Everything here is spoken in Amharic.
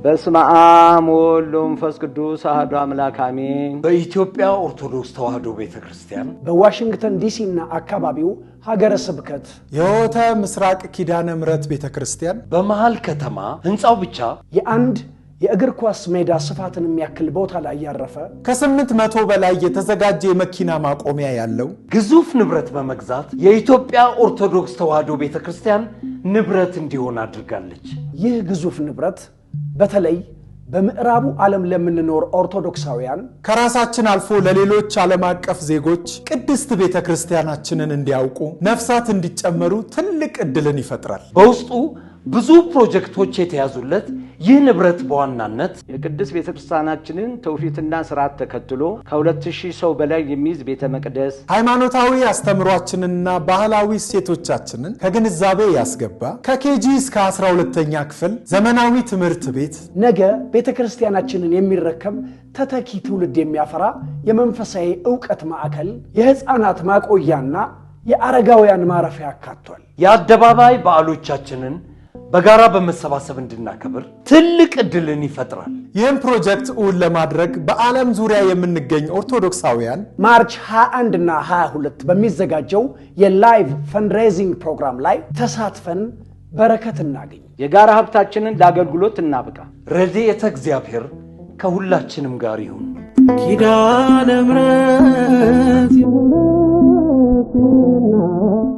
በስመ አብ ወወልድ ወመንፈስ ቅዱስ አሐዱ አምላክ አሜን። በኢትዮጵያ ኦርቶዶክስ ተዋሕዶ ቤተክርስቲያን በዋሽንግተን ዲሲና አካባቢው ሀገረ ስብከት የሆተ ምስራቅ ኪዳነ ምሕረት ቤተክርስቲያን በመሃል ከተማ ህንጻው ብቻ የአንድ የእግር ኳስ ሜዳ ስፋትን የሚያክል ቦታ ላይ ያረፈ ከ800 በላይ የተዘጋጀ የመኪና ማቆሚያ ያለው ግዙፍ ንብረት በመግዛት የኢትዮጵያ ኦርቶዶክስ ተዋሕዶ ቤተክርስቲያን ንብረት እንዲሆን አድርጋለች። ይህ ግዙፍ ንብረት በተለይ በምዕራቡ ዓለም ለምንኖር ኦርቶዶክሳውያን ከራሳችን አልፎ ለሌሎች ዓለም አቀፍ ዜጎች ቅድስት ቤተክርስቲያናችንን እንዲያውቁ ነፍሳት እንዲጨመሩ ትልቅ ዕድልን ይፈጥራል። በውስጡ ብዙ ፕሮጀክቶች የተያዙለት ይህ ንብረት በዋናነት የቅድስት ቤተክርስቲያናችንን ተውፊትና ሥርዓት ተከትሎ ከ2000 ሰው በላይ የሚይዝ ቤተ መቅደስ፣ ሃይማኖታዊ አስተምሯችንና ባህላዊ እሴቶቻችንን ከግንዛቤ ያስገባ ከኬጂ እስከ 12ኛ ክፍል ዘመናዊ ትምህርት ቤት፣ ነገ ቤተክርስቲያናችንን የሚረከብ ተተኪ ትውልድ የሚያፈራ የመንፈሳዊ ዕውቀት ማዕከል፣ የሕፃናት ማቆያና የአረጋውያን ማረፊያ አካቷል። የአደባባይ በዓሎቻችንን በጋራ በመሰባሰብ እንድናከብር ትልቅ ዕድልን ይፈጥራል። ይህን ፕሮጀክት እውን ለማድረግ በዓለም ዙሪያ የምንገኝ ኦርቶዶክሳውያን ማርች 21 እና 22 በሚዘጋጀው የላይቭ ፈንድሬዚንግ ፕሮግራም ላይ ተሳትፈን በረከት እናገኝ። የጋራ ሀብታችንን ለአገልግሎት እናብቃ። ረድኤተ እግዚአብሔር ከሁላችንም ጋር ይሁን። ኪዳነ ምሕረት